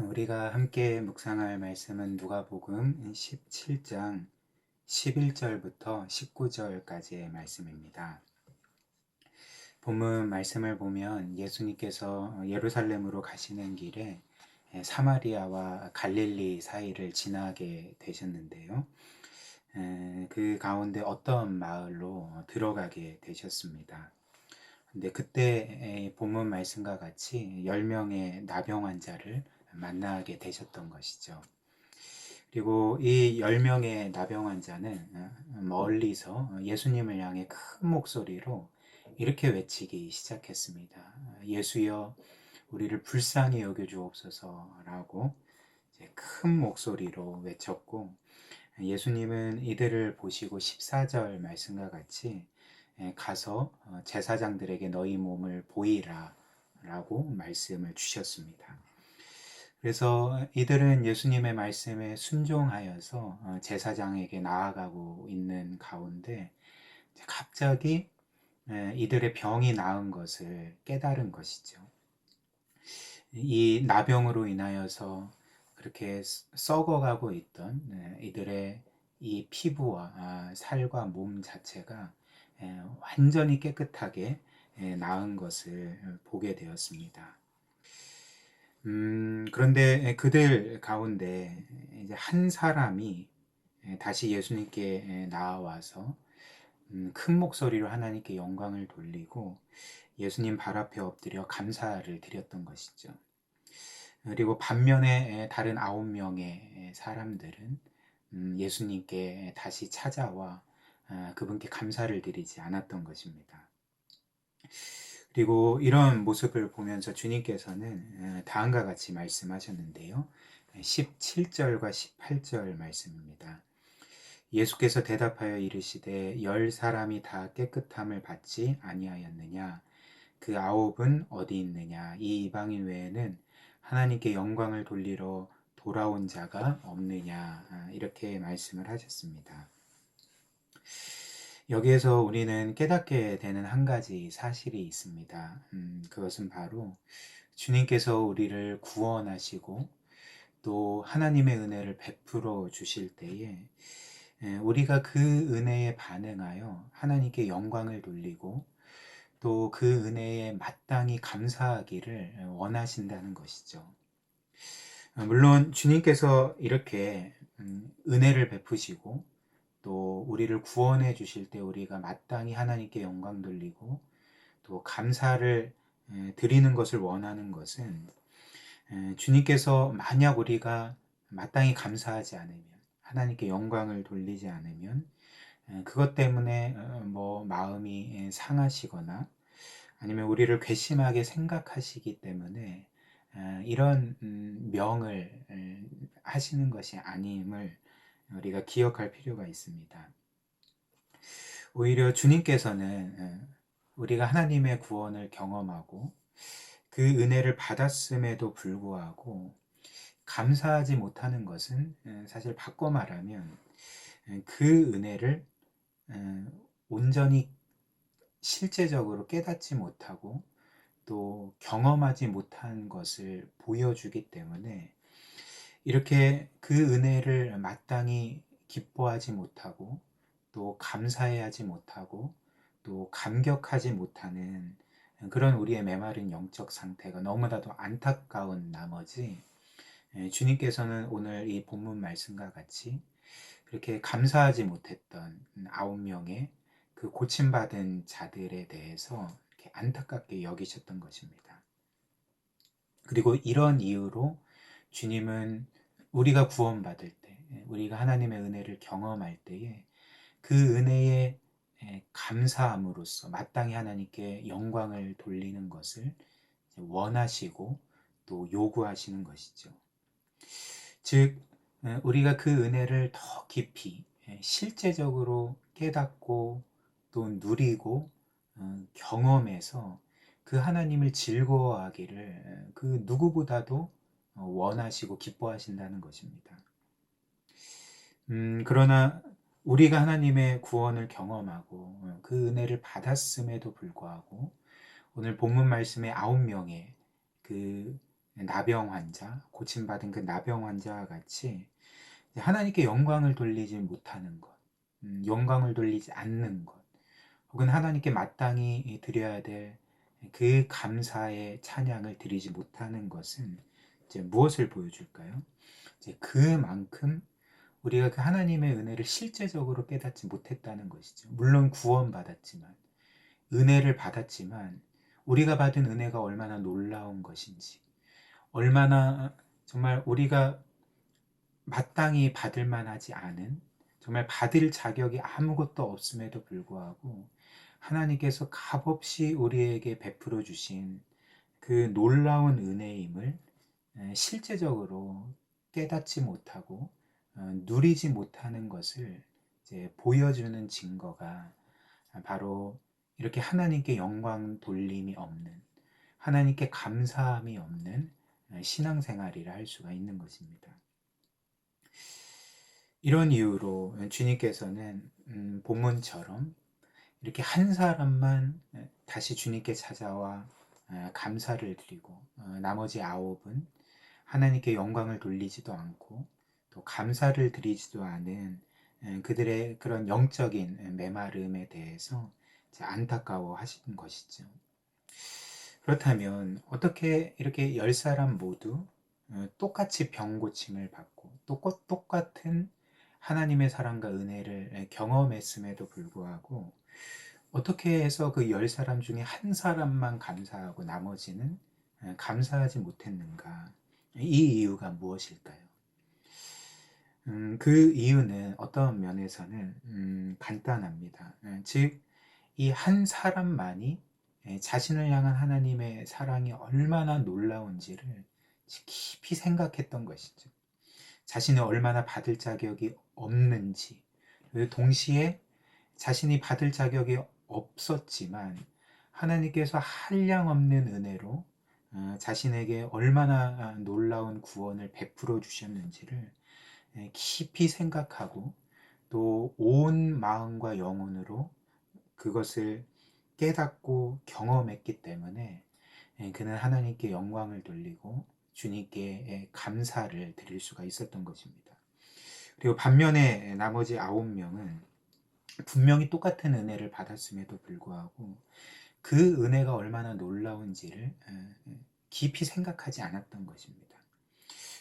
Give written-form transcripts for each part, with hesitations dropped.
우리가 함께 묵상할 말씀은 누가복음 17장 11절부터 19절까지의 말씀입니다. 본문 말씀을 보면 예수님께서 예루살렘으로 가시는 길에 사마리아와 갈릴리 사이를 지나게 되셨는데요. 그 가운데 어떤 마을로 들어가게 되셨습니다. 근데 그때 본문 말씀과 같이 10명의 나병 환자를 만나게 되셨던 것이죠. 그리고 이 10명의 나병 환자는 멀리서 예수님을 향해 큰 목소리로 이렇게 외치기 시작했습니다. 예수여, 우리를 불쌍히 여겨 주옵소서라고 큰 목소리로 외쳤고, 예수님은 이들을 보시고 14절 말씀과 같이 가서 제사장들에게 너희 몸을 보이라 라고 말씀을 주셨습니다. 그래서 이들은 예수님의 말씀에 순종하여서 제사장에게 나아가고 있는 가운데 갑자기 이들의 병이 나은 것을 깨달은 것이죠. 이 나병으로 인하여서 그렇게 썩어가고 있던 이들의 이 피부와 살과 몸 자체가 완전히 깨끗하게 나은 것을 보게 되었습니다. 그런데 그들 가운데 이제 한 사람이 다시 예수님께 나와서 큰 목소리로 하나님께 영광을 돌리고 예수님 발 앞에 엎드려 감사를 드렸던 것이죠. 그리고 반면에 다른 9명의 사람들은 예수님께 다시 찾아와 그분께 감사를 드리지 않았던 것입니다. 그리고 이런 모습을 보면서 주님께서는 다음과 같이 말씀하셨는데요. 17절과 18절 말씀입니다. 예수께서 대답하여 이르시되 10사람이 다 깨끗함을 받지 아니하였느냐? 그 9은 어디 있느냐? 이 이방인 외에는 하나님께 영광을 돌리러 돌아온 자가 없느냐? 이렇게 말씀을 하셨습니다. 여기에서 우리는 깨닫게 되는 한 가지 사실이 있습니다. 그것은 바로 주님께서 우리를 구원하시고 또 하나님의 은혜를 베풀어 주실 때에 우리가 그 은혜에 반응하여 하나님께 영광을 돌리고 또 그 은혜에 마땅히 감사하기를 원하신다는 것이죠. 물론 주님께서 이렇게 은혜를 베푸시고 또 우리를 구원해 주실 때 우리가 마땅히 하나님께 영광 돌리고 또 감사를 드리는 것을 원하는 것은 주님께서 만약 우리가 마땅히 감사하지 않으면 하나님께 영광을 돌리지 않으면 그것 때문에 뭐 마음이 상하시거나 아니면 우리를 괘씸하게 생각하시기 때문에 이런 명을 하시는 것이 아님을 우리가 기억할 필요가 있습니다. 오히려 주님께서는 우리가 하나님의 구원을 경험하고 그 은혜를 받았음에도 불구하고 감사하지 못하는 것은 사실 바꿔 말하면 그 은혜를 온전히 실제적으로 깨닫지 못하고 또 경험하지 못한 것을 보여주기 때문에 이렇게 그 은혜를 마땅히 기뻐하지 못하고 또 감사해하지 못하고 또 감격하지 못하는 그런 우리의 메마른 영적 상태가 너무나도 안타까운 나머지 주님께서는 오늘 이 본문 말씀과 같이 그렇게 감사하지 못했던 9명의 그 고침받은 자들에 대해서 이렇게 안타깝게 여기셨던 것입니다. 그리고 이런 이유로 주님은 우리가 구원받을 때, 우리가 하나님의 은혜를 경험할 때에 그 은혜에 감사함으로써 마땅히 하나님께 영광을 돌리는 것을 원하시고 또 요구하시는 것이죠. 즉 우리가 그 은혜를 더 깊이 실제적으로 깨닫고 또 누리고 경험해서 그 하나님을 즐거워하기를 그 누구보다도 원하시고 기뻐하신다는 것입니다. 그러나 우리가 하나님의 구원을 경험하고 그 은혜를 받았음에도 불구하고 오늘 본문 말씀의 9명의 그 나병 환자, 고침받은 그 나병 환자와 같이 하나님께 영광을 돌리지 못하는 것, 영광을 돌리지 않는 것, 혹은 하나님께 마땅히 드려야 될 그 감사의 찬양을 드리지 못하는 것은 이제 무엇을 보여줄까요? 이제 그만큼 우리가 그 하나님의 은혜를 실제적으로 깨닫지 못했다는 것이죠. 물론 구원받았지만, 은혜를 받았지만, 우리가 받은 은혜가 얼마나 놀라운 것인지, 얼마나 정말 우리가 마땅히 받을 만하지 않은, 정말 받을 자격이 아무것도 없음에도 불구하고 하나님께서 값없이 우리에게 베풀어 주신 그 놀라운 은혜임을 실제적으로 깨닫지 못하고 누리지 못하는 것을 이제 보여주는 증거가 바로 이렇게 하나님께 영광 돌림이 없는, 하나님께 감사함이 없는 신앙생활이라 할 수가 있는 것입니다. 이런 이유로 주님께서는 본문처럼 이렇게 한 사람만 다시 주님께 찾아와 감사를 드리고, 나머지 9은 하나님께 영광을 돌리지도 않고 또 감사를 드리지도 않은 그들의 그런 영적인 메마름에 대해서 안타까워 하시는 것이죠. 그렇다면 어떻게 이렇게 10사람 모두 똑같이 병 고침을 받고 똑같은 하나님의 사랑과 은혜를 경험했음에도 불구하고 어떻게 해서 그 10사람 중에 한 사람만 감사하고 나머지는 감사하지 못했는가? 이 이유가 무엇일까요? 그 이유는 어떤 면에서는 간단합니다. 즉, 이 한 사람만이 자신을 향한 하나님의 사랑이 얼마나 놀라운지를 깊이 생각했던 것이죠. 자신이 얼마나 받을 자격이 없는지, 동시에 자신이 받을 자격이 없었지만 하나님께서 한량없는 은혜로 자신에게 얼마나 놀라운 구원을 베풀어 주셨는지를 깊이 생각하고 또 온 마음과 영혼으로 그것을 깨닫고 경험했기 때문에 그는 하나님께 영광을 돌리고 주님께 감사를 드릴 수가 있었던 것입니다. 그리고 반면에 나머지 9명은 분명히 똑같은 은혜를 받았음에도 불구하고 그 은혜가 얼마나 놀라운지를 깊이 생각하지 않았던 것입니다.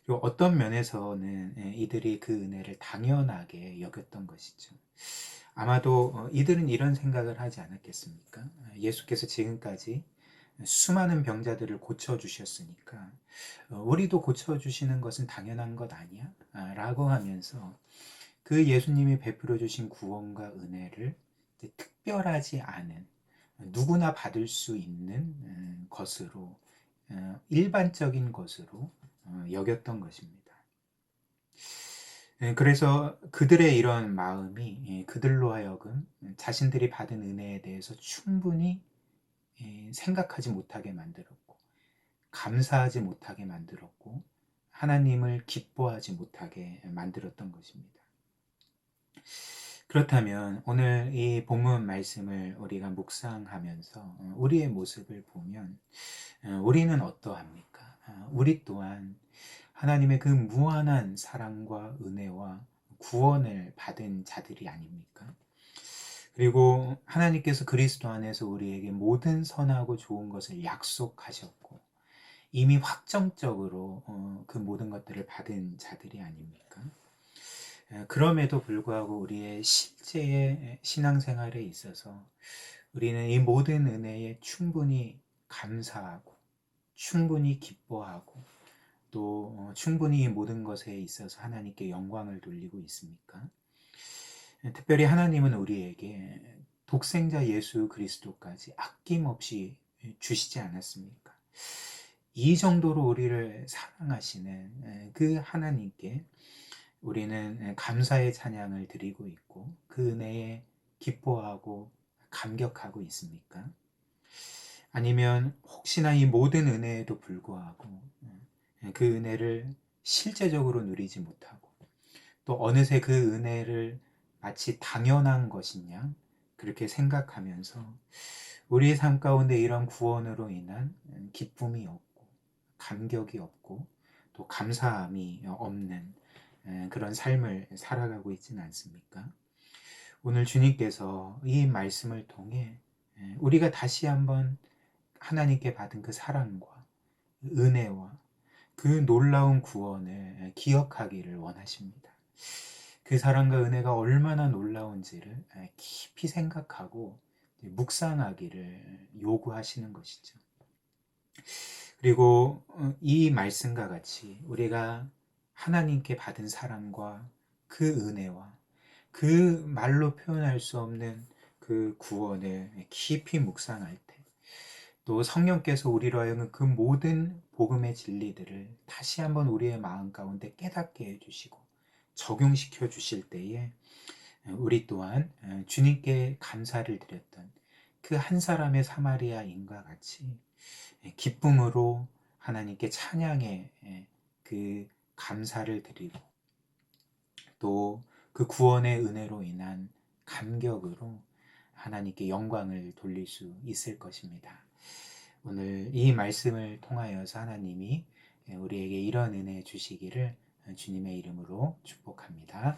그리고 어떤 면에서는 이들이 그 은혜를 당연하게 여겼던 것이죠. 아마도 이들은 이런 생각을 하지 않았겠습니까? 예수께서 지금까지 수많은 병자들을 고쳐주셨으니까 우리도 고쳐주시는 것은 당연한 것 아니야? 라고 하면서 그 예수님이 베풀어 주신 구원과 은혜를 특별하지 않은, 누구나 받을 수 있는 것으로, 일반적인 것으로 여겼던 것입니다. 그래서 그들의 이런 마음이 그들로 하여금 자신들이 받은 은혜에 대해서 충분히 생각하지 못하게 만들었고, 감사하지 못하게 만들었고, 하나님을 기뻐하지 못하게 만들었던 것입니다. 그렇다면 오늘 이 본문 말씀을 우리가 묵상하면서 우리의 모습을 보면 우리는 어떠합니까? 우리 또한 하나님의 그 무한한 사랑과 은혜와 구원을 받은 자들이 아닙니까? 그리고 하나님께서 그리스도 안에서 우리에게 모든 선하고 좋은 것을 약속하셨고 이미 확정적으로 그 모든 것들을 받은 자들이 아닙니까? 그럼에도 불구하고 우리의 실제의 신앙생활에 있어서 우리는 이 모든 은혜에 충분히 감사하고 충분히 기뻐하고 또 충분히 이 모든 것에 있어서 하나님께 영광을 돌리고 있습니까? 특별히 하나님은 우리에게 독생자 예수 그리스도까지 아낌없이 주시지 않았습니까? 이 정도로 우리를 사랑하시는 그 하나님께 우리는 감사의 찬양을 드리고 있고 그 은혜에 기뻐하고 감격하고 있습니까? 아니면 혹시나 이 모든 은혜에도 불구하고 그 은혜를 실제적으로 누리지 못하고 또 어느새 그 은혜를 마치 당연한 것이냐 그렇게 생각하면서 우리의 삶 가운데 이런 구원으로 인한 기쁨이 없고 감격이 없고 또 감사함이 없는 그런 삶을 살아가고 있지는 않습니까? 오늘 주님께서 이 말씀을 통해 우리가 다시 한번 하나님께 받은 그 사랑과 은혜와 그 놀라운 구원을 기억하기를 원하십니다. 그 사랑과 은혜가 얼마나 놀라운지를 깊이 생각하고 묵상하기를 요구하시는 것이죠. 그리고 이 말씀과 같이 우리가 하나님께 받은 사랑과 그 은혜와 그 말로 표현할 수 없는 그 구원을 깊이 묵상할 때, 또 성령께서 우리로 하여금 그 모든 복음의 진리들을 다시 한번 우리의 마음 가운데 깨닫게 해주시고 적용시켜 주실 때에 우리 또한 주님께 감사를 드렸던 그 한 사람의 사마리아인과 같이 기쁨으로 하나님께 찬양의 그 감사를 드리고 또 그 구원의 은혜로 인한 감격으로 하나님께 영광을 돌릴 수 있을 것입니다. 오늘 이 말씀을 통하여서 하나님이 우리에게 이런 은혜 주시기를 주님의 이름으로 축복합니다.